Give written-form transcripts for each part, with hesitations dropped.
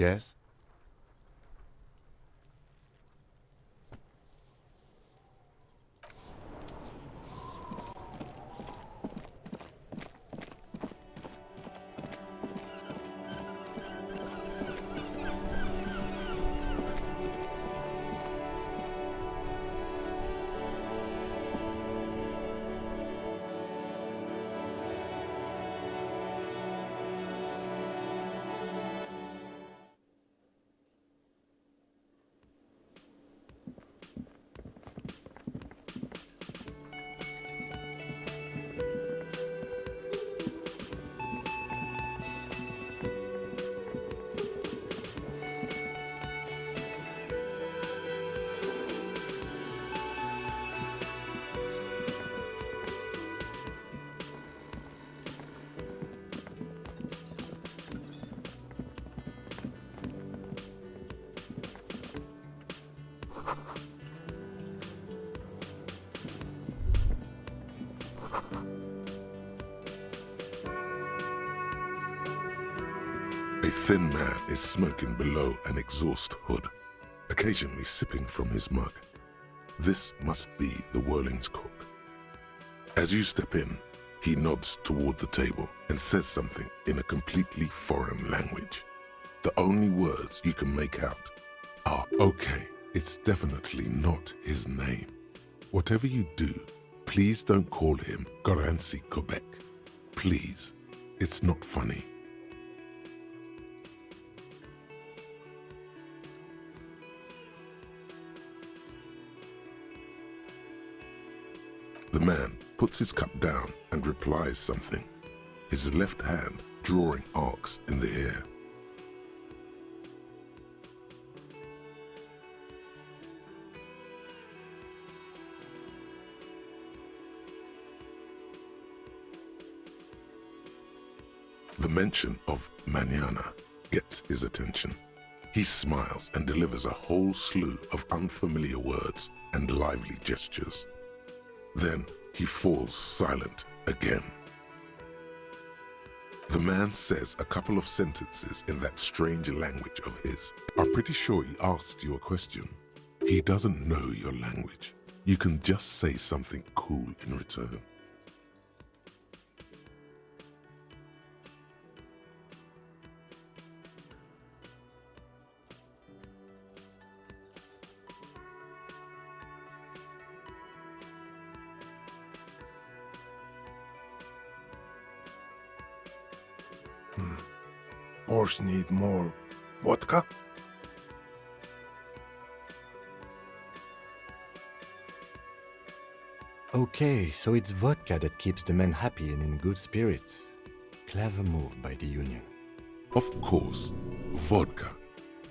Yes? A thin man is smoking below an exhaust hood, occasionally sipping from his mug. This must be the Whirling's cook. As you step in, he nods toward the table and says something in a completely foreign language. The only words you can make out are, "Okay, it's definitely not his name. Whatever you do, please don't call him Goransi Quebec. Please, it's not funny." The man puts his cup down and replies something, his left hand drawing arcs in the air. The mention of mañana gets his attention. He smiles and delivers a whole slew of unfamiliar words and lively gestures. Then he falls silent again. The man says a couple of sentences in that strange language of his. I'm pretty sure he asked you a question. He doesn't know your language. You can just say something cool in return. Horse need more vodka? Okay, so it's vodka that keeps the men happy and in good spirits. Clever move by the Union. Of course, vodka.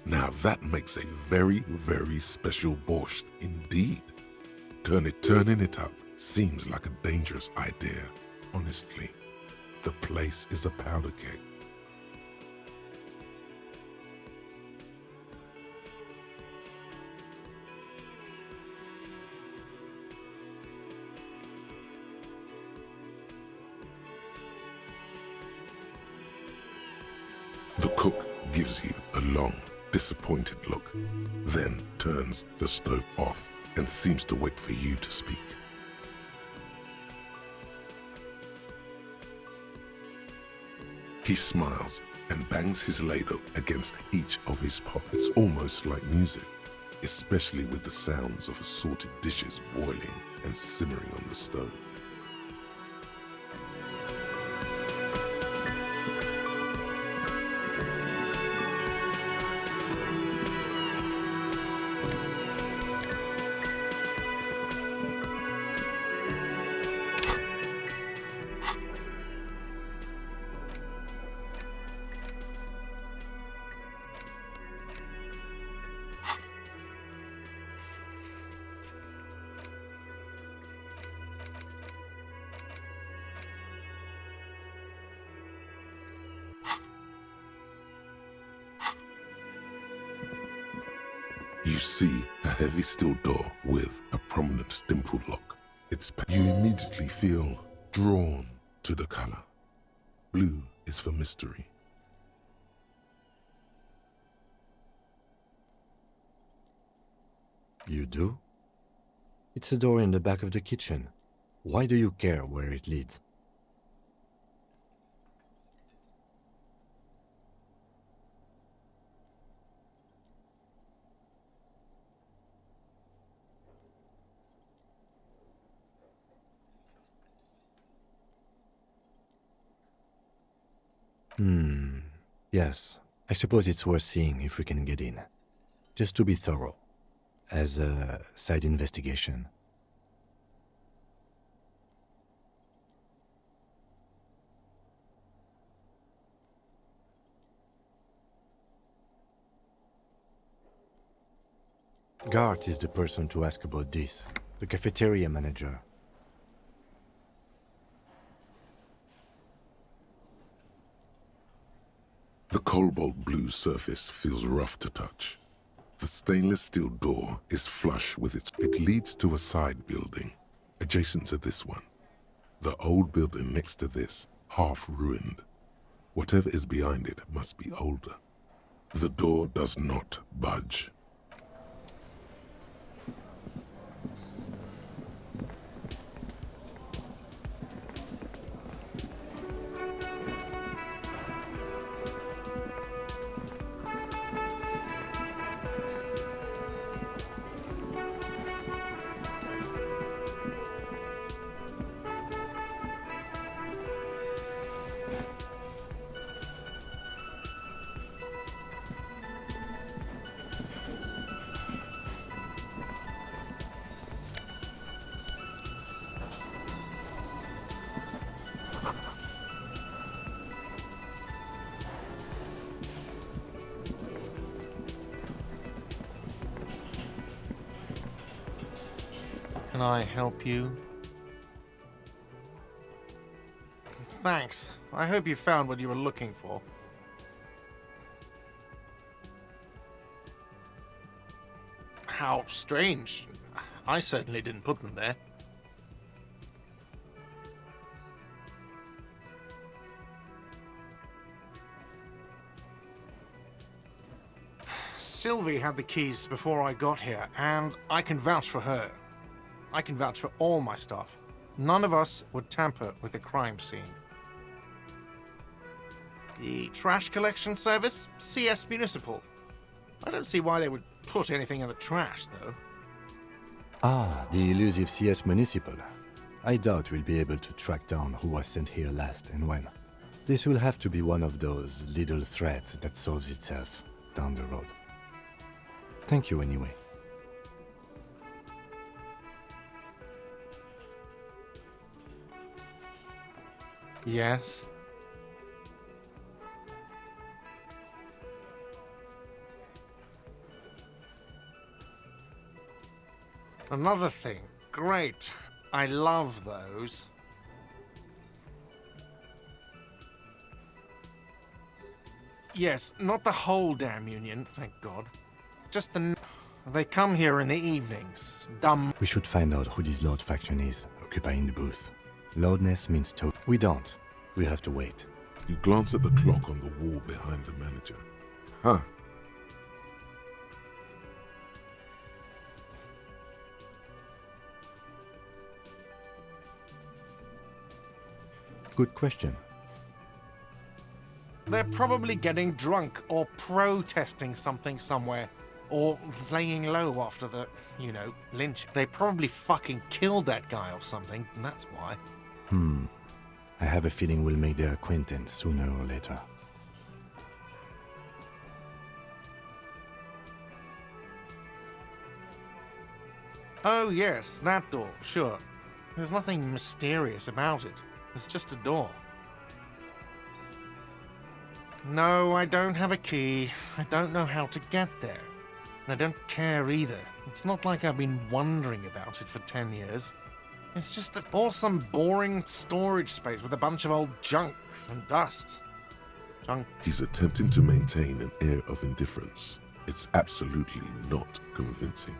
Now that makes a very, very special borscht indeed. Turning it up seems like a dangerous idea, honestly. The place is a powder keg. The cook gives you a long, disappointed look, then turns the stove off and seems to wait for you to speak. He smiles and bangs his ladle against each of his pots. It's almost like music, especially with the sounds of assorted dishes boiling and simmering on the stove. You see a heavy steel door with a prominent dimpled lock. You immediately feel drawn to the color. Blue is for mystery. You do? It's a door in the back of the kitchen. Why do you care where it leads? Yes. I suppose it's worth seeing if we can get in. Just to be thorough. As a side investigation. Gart is the person to ask about this. The cafeteria manager. The cobalt blue surface feels rough to touch. The stainless steel door is flush with its... It leads to a side building, adjacent to this one. The old building next to this, half ruined. Whatever is behind it must be older. The door does not budge. Can I help you? Thanks. I hope you found what you were looking for. How strange. I certainly didn't put them there. Sylvie had the keys before I got here, and I can vouch for her. I can vouch for all my staff. None of us would tamper with the crime scene. The trash collection service? CS Municipal. I don't see why they would put anything in the trash, though. Ah, the elusive CS Municipal. I doubt we'll be able to track down who was sent here last and when. This will have to be one of those little threads that solves itself down the road. Thank you anyway. Yes? Another thing. Great. I love those. Yes, not the whole damn union, thank God. Just the... They come here in the evenings. Dumb... We should find out who this Lord faction is, occupying the booth. Loudness means to... We don't. We have to wait. You glance at the clock on the wall behind the manager. Huh. Good question. They're probably getting drunk or protesting something somewhere. Or laying low after the, you know, lynch. They probably fucking killed that guy or something, and that's why. I have a feeling we'll make their acquaintance sooner or later. Oh yes, that door, sure. There's nothing mysterious about it. It's just a door. No, I don't have a key. I don't know how to get there. And I don't care either. It's not like I've been wondering about it for 10 years. It's just an awesome, boring storage space with a bunch of old junk and dust. Junk. He's attempting to maintain an air of indifference. It's absolutely not convincing.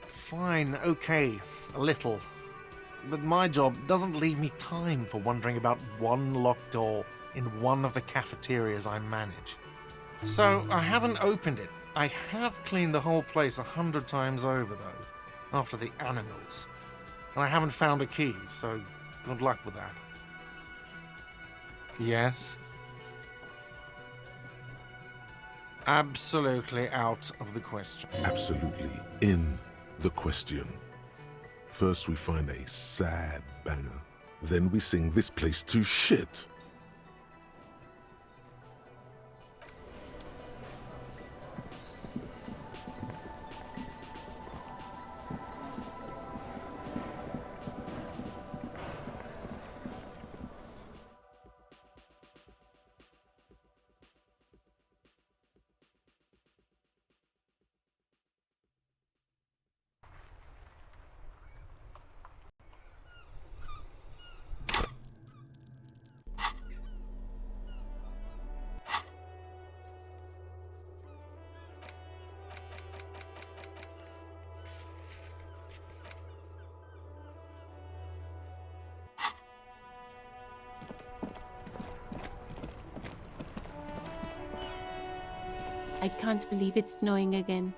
Fine, okay, a little. But my job doesn't leave me time for wondering about one locked door in one of the cafeterias I manage. So, I haven't opened it. I have cleaned the whole place 100 times over, though, after the animals. And I haven't found a key, so good luck with that. Yes? Absolutely out of the question. Absolutely in the question. First we find a sad banger. Then we sing this place to shit. I can't believe it's snowing again.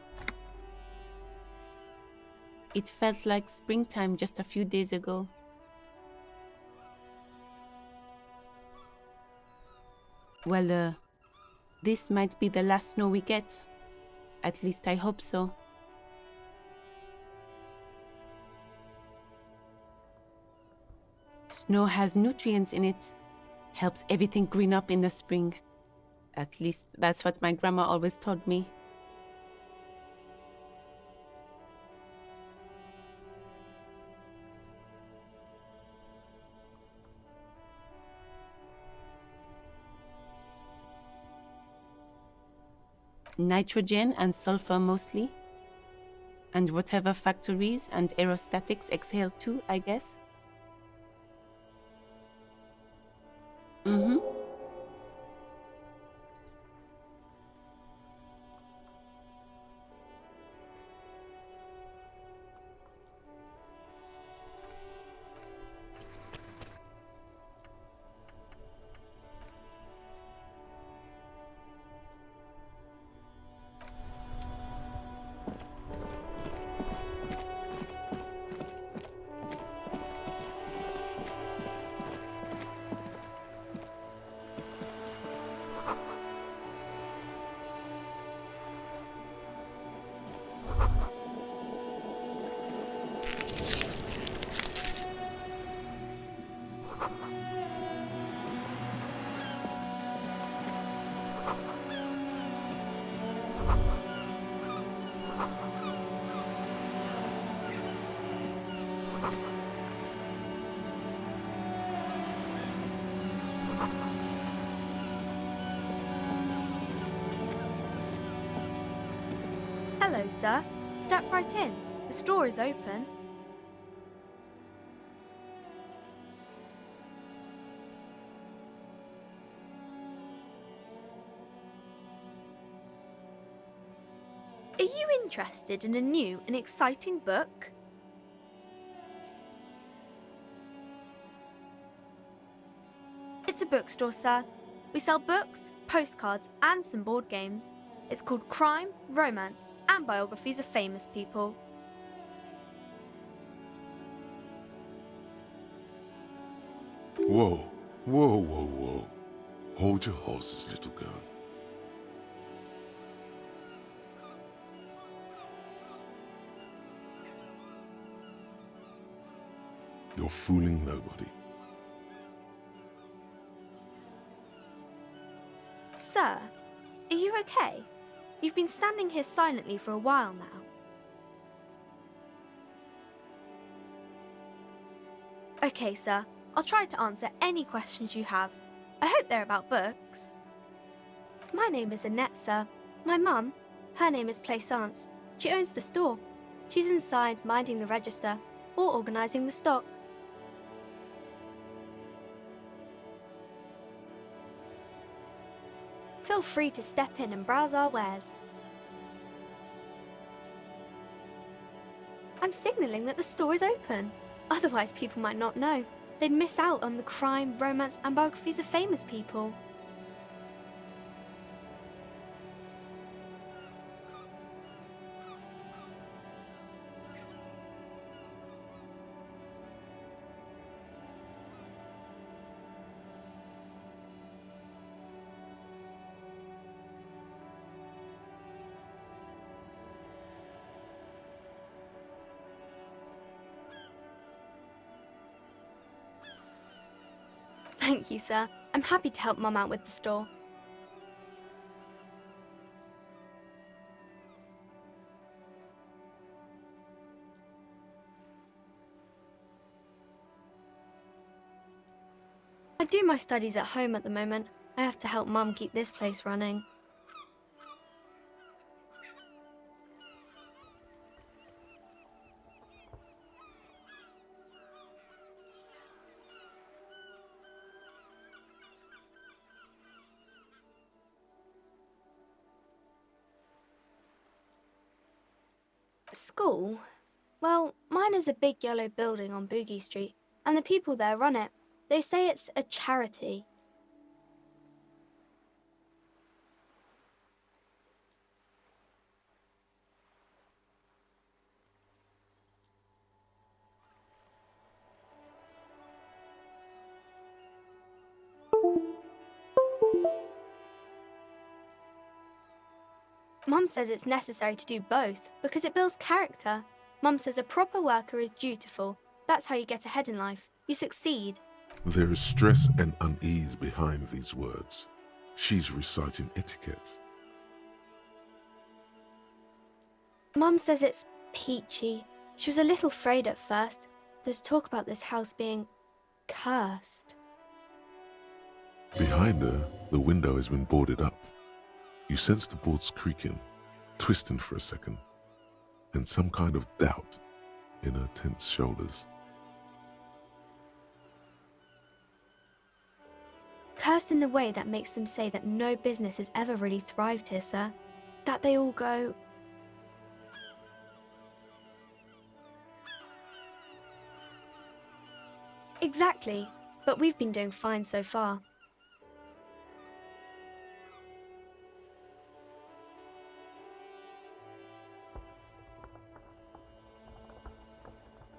It felt like springtime just a few days ago. Well, this might be the last snow we get. At least I hope so. Snow has nutrients in it. Helps everything green up in the spring. At least that's what my grandma always told me. Nitrogen and sulfur mostly. And whatever factories and aerostatics exhale too, I guess. Hello, sir. Step right in. The store is open. Are you interested in a new and exciting book? It's a bookstore, sir. We sell books, postcards, and some board games. It's called Crime, Romance, and Biographies of Famous People. Whoa, whoa, whoa, whoa. Hold your horses, little girl. You're fooling nobody. Sir, are you okay? You've been standing here silently for a while now. Okay, sir. I'll try to answer any questions you have. I hope they're about books. My name is Annette, sir. My mum, her name is Plaisance. She owns the store. She's inside minding the register or organising the stock. Feel free to step in and browse our wares. I'm signalling that the store is open. Otherwise, people might not know. They'd miss out on the crime, romance, and biographies of famous people. Thank you, sir. I'm happy to help Mum out with the store. I do my studies at home at the moment. I have to help Mum keep this place running. School? Well, mine is a big yellow building on Boogie Street, and the people there run it. They say it's a charity. Mum says it's necessary to do both because it builds character. Mum says a proper worker is dutiful. That's how you get ahead in life. You succeed. There is stress and unease behind these words. She's reciting etiquette. Mum says it's peachy. She was a little afraid at first. There's talk about this house being cursed. Behind her, the window has been boarded up. You sense the boards creaking, twisting for a second, and some kind of doubt in her tense shoulders. Cursed in the way that makes them say that no business has ever really thrived here, sir. That they all go... Exactly, but we've been doing fine so far.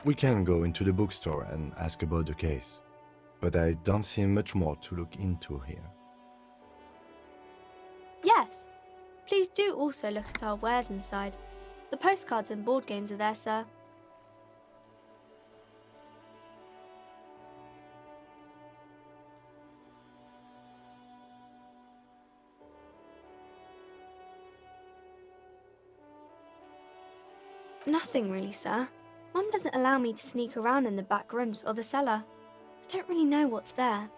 We can go into the bookstore and ask about the case, but I don't see much more to look into here. Yes. Please do also look at our wares inside. The postcards and board games are there, sir. Nothing really, sir. Mum doesn't allow me to sneak around in the back rooms or the cellar. I don't really know what's there.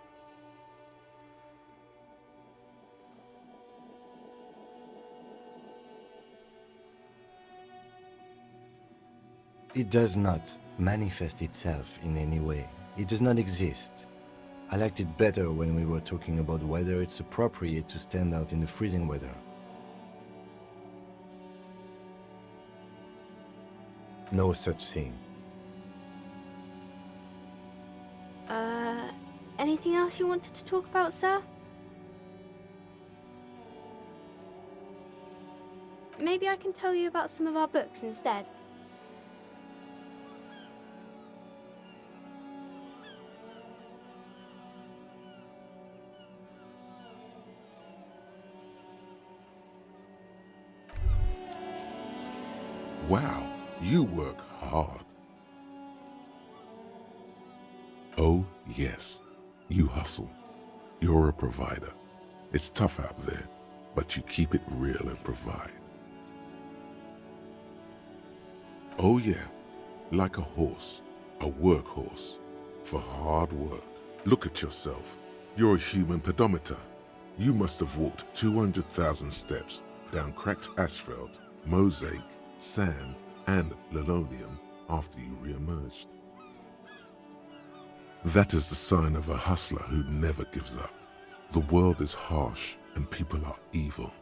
It does not manifest itself in any way. It does not exist. I liked it better when we were talking about whether it's appropriate to stand out in the freezing weather. No such thing. Anything else you wanted to talk about, sir? Maybe I can tell you about some of our books instead. Wow, you work hard. Oh, yes, you hustle. You're a provider. It's tough out there, but you keep it real and provide. Oh yeah, like a horse, a workhorse, for hard work. Look at yourself. You're a human pedometer. You must have walked 200,000 steps down cracked asphalt, mosaic, sand, and linoleum after you re-emerged. That is the sign of a hustler who never gives up. The world is harsh and people are evil.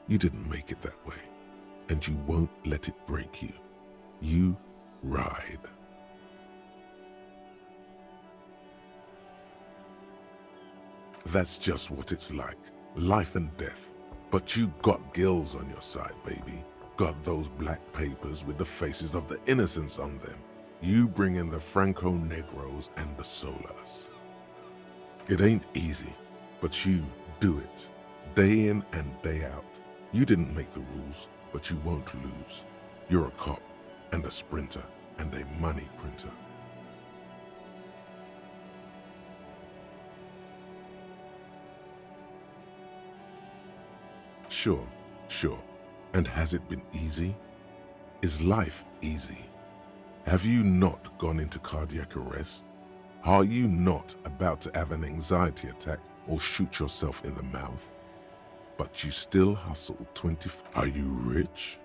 You didn't make it that way, and you won't let it break you. You ride. That's just what it's like, life and death. But you got gills on your side, baby. Got those black papers with the faces of the innocents on them. You bring in the Franco-Negros and the Solas. It ain't easy, but you do it, day in and day out. You didn't make the rules, but you won't lose. You're a cop and a sprinter and a money printer. Sure. And has it been easy? Is life easy? Have you not gone into cardiac arrest? Are you not about to have an anxiety attack or shoot yourself in the mouth? But you still hustle 20... Are you rich?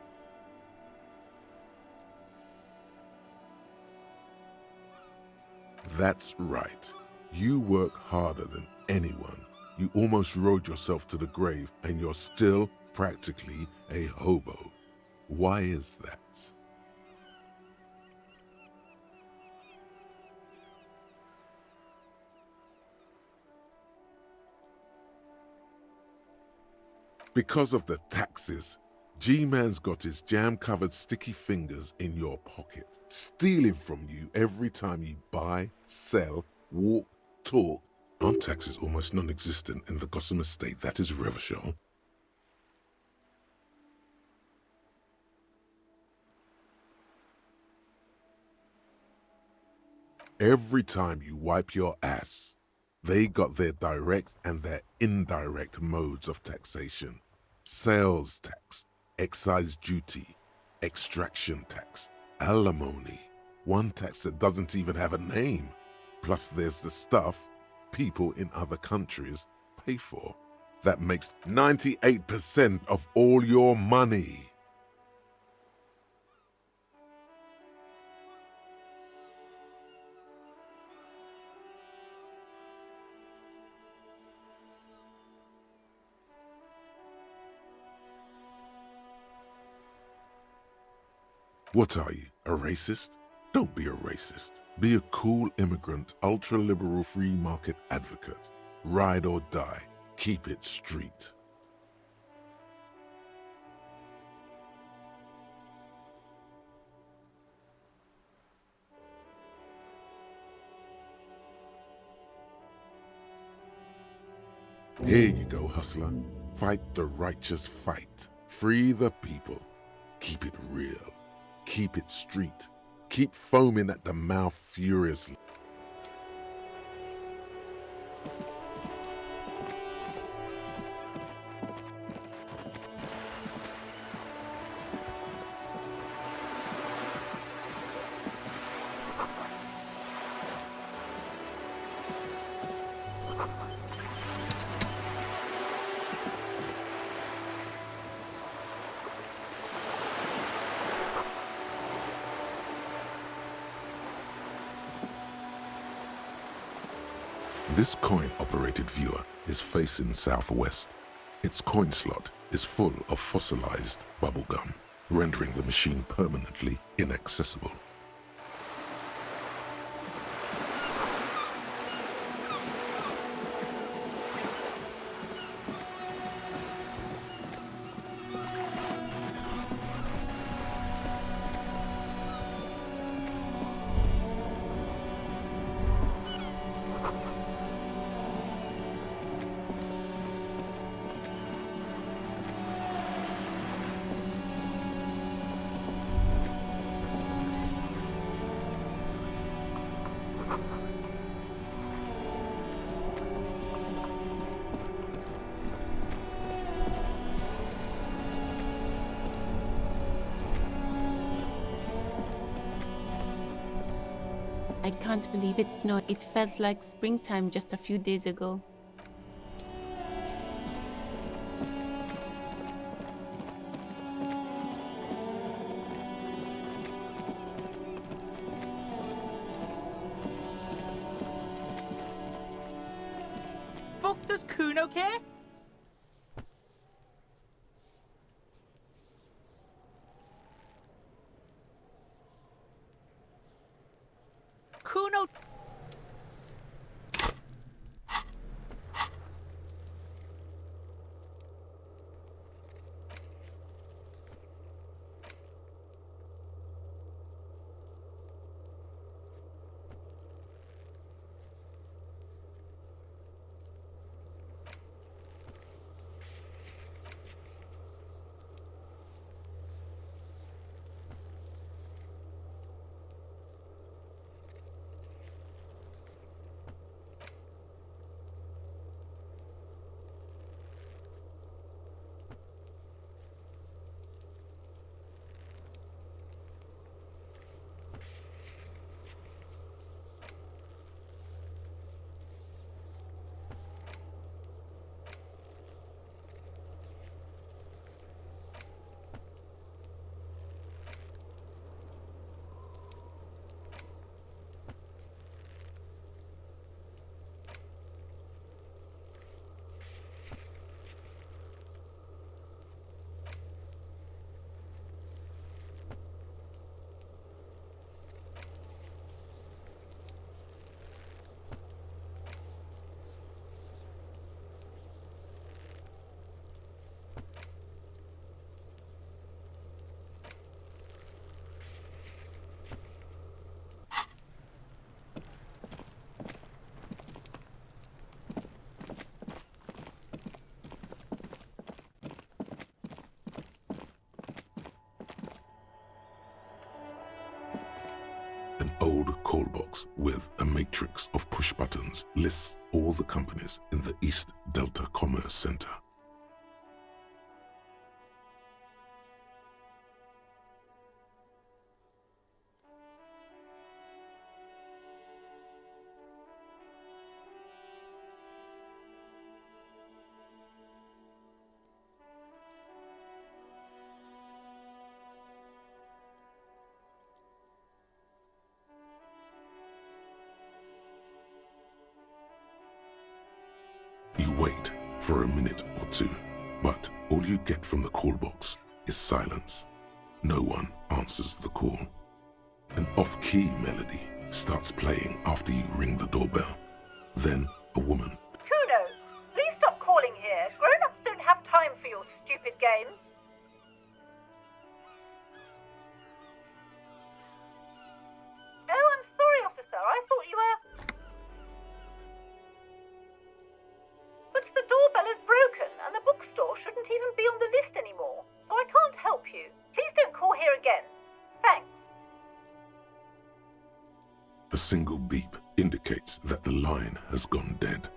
That's right. You work harder than anyone. You almost rode yourself to the grave and you're still practically a hobo. Why is that? Because of the taxes. G-Man's got his jam-covered sticky fingers in your pocket, stealing from you every time you buy, sell, walk, talk. Aren't taxes almost non-existent in the Gotham estate that is Revachol? Every time you wipe your ass, they got their direct and their indirect modes of taxation. Sales tax, excise duty, extraction tax, alimony, one tax that doesn't even have a name. Plus there's the stuff people in other countries pay for. That makes 98% of all your money. What are you, a racist? Don't be a racist. Be a cool immigrant, ultra-liberal free market advocate. Ride or die. Keep it street. Here you go, hustler. Fight the righteous fight. Free the people. Keep it real. Keep it street. Keep foaming at the mouth furiously. This coin-operated viewer is facing southwest. Its coin slot is full of fossilized bubblegum, rendering the machine permanently inaccessible. I can't believe it snowed. It felt like springtime just a few days ago. Fuck, does Kuno care? Kuno... An old call box with a matrix of push buttons lists all the companies in the East Delta Commerce Center. You wait for a minute or two, but all you get from the call box is silence. No one answers the call. An off-key melody starts playing after you ring the doorbell. Then a woman. Kuno, please stop calling here. Grown-ups don't have time for your stupid games. Oh, I'm sorry, officer. I thought you were... But the doorbell is broken, and the bookstore shouldn't even be on the list anymore, so I can't help you. Please don't call here again. Thanks. A single beep indicates that the line has gone dead.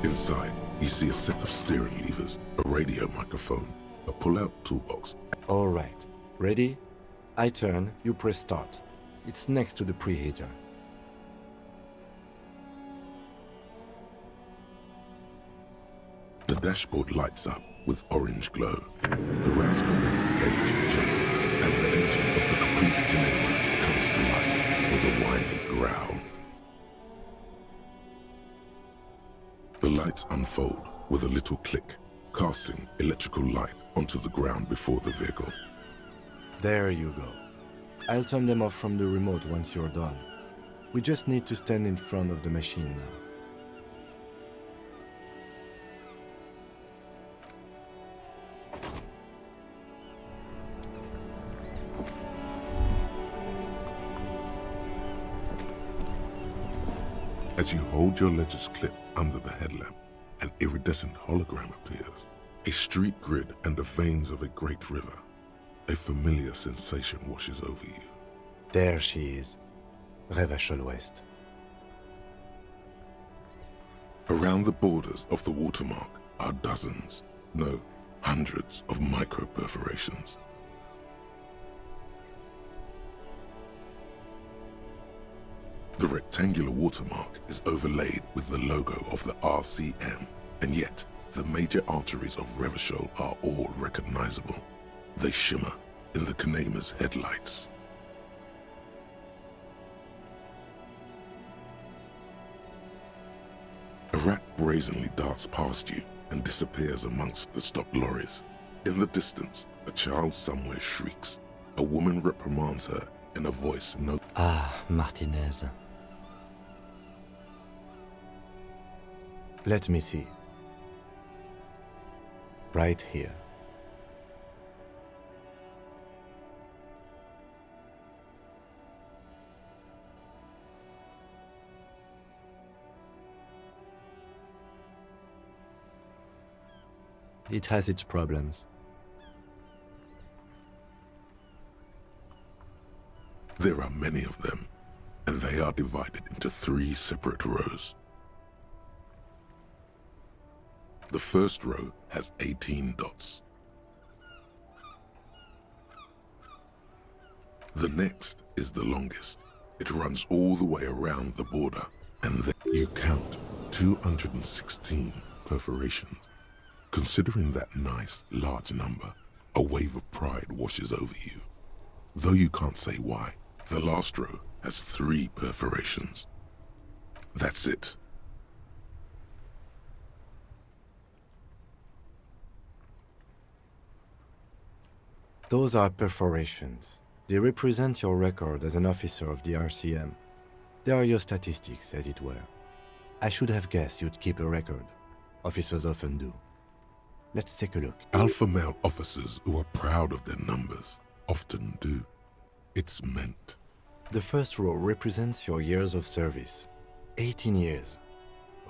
Inside, you see a set of steering levers, a radio microphone, a pull-out toolbox. All right. Ready? I turn, you press start. It's next to the preheater. The dashboard lights up with orange glow. The raspberry gauge jumps, and the engine of the Caprice Kinema comes to life with a whiny growl. The lights unfold with a little click, casting electrical light onto the ground before the vehicle. There you go. I'll turn them off from the remote once you're done. We just need to stand in front of the machine now. As you hold your ledger's clip under the headlamp, an iridescent hologram appears. A street grid and the veins of a great river. A familiar sensation washes over you. There she is. Revachol West. Around the borders of the watermark are dozens, no, hundreds of micro-perforations. The rectangular watermark is overlaid with the logo of the RCM, and yet the major arteries of Revachol are all recognizable. They shimmer in the Kinema's headlights. A rat brazenly darts past you and disappears amongst the stopped lorries. In the distance, a child somewhere shrieks. A woman reprimands her in a voice no... Ah, Martinez. Let me see. Right here. It has its problems. There are many of them, and they are divided into 3 separate rows. The first row has 18 dots. The next is the longest. It runs all the way around the border, and then you count 216 perforations. Considering that nice, large number, a wave of pride washes over you. Though you can't say why, the last row has 3 perforations. That's it. Those are perforations. They represent your record as an officer of the RCM. They are your statistics, as it were. I should have guessed you'd keep a record. Officers often do. Let's take a look. Alpha male officers who are proud of their numbers often do. It's meant. The first row represents your years of service. 18 years.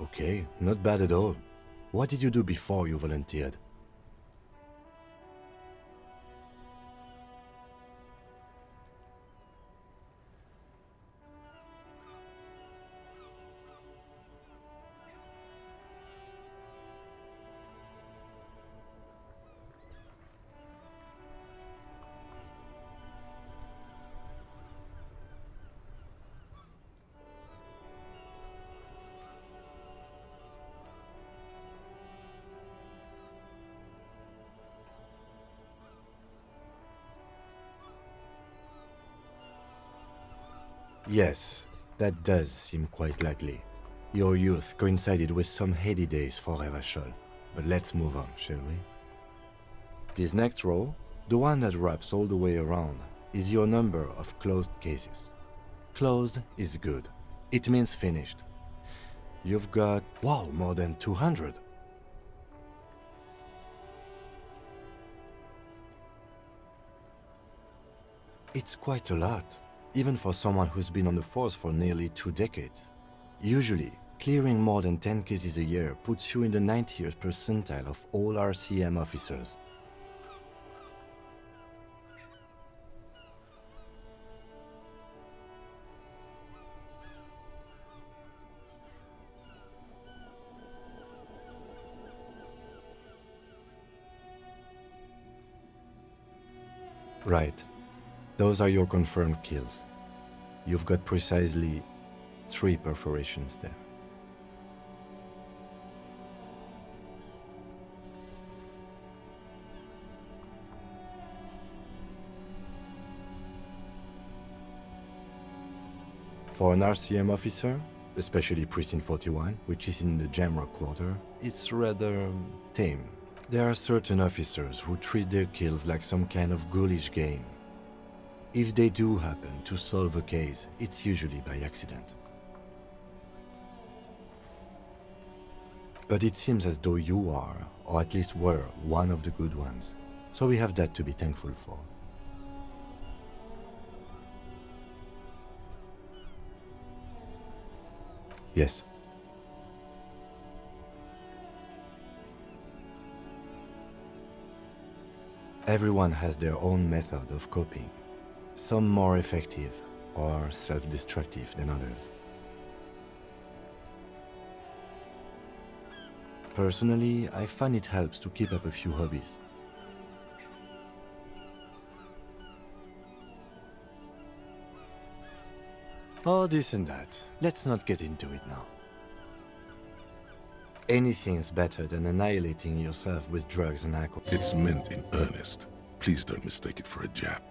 Okay, not bad at all. What did you do before you volunteered? Yes, that does seem quite likely. Your youth coincided with some heady days for Revachol. But let's move on, shall we? This next row, the one that wraps all the way around, is your number of closed cases. Closed is good. It means finished. You've got, wow, more than 200. It's quite a lot, even for someone who's been on the force for nearly 2 decades. Usually, clearing more than 10 cases a year puts you in the 90th percentile of all RCM officers. Right. Those are your confirmed kills. You've got precisely 3 perforations there. For an RCM officer, especially Precinct 41, which is in the Jamrock quarter, it's rather tame. There are certain officers who treat their kills like some kind of ghoulish game. If they do happen to solve a case, it's usually by accident. But it seems as though you are, or at least were, one of the good ones. So we have that to be thankful for. Yes. Everyone has their own method of coping, some more effective or self-destructive than others. Personally, I find it helps to keep up a few hobbies. Oh, this and that. Let's not get into it now. Anything's better than annihilating yourself with drugs and alcohol. It's meant in earnest. Please don't mistake it for a jab.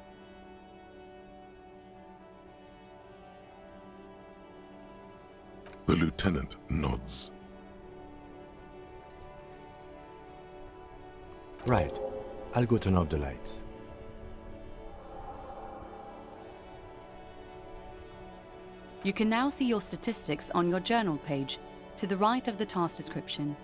The lieutenant nods. Right. I'll go turn off the lights. You can now see your statistics on your journal page, to the right of the task description.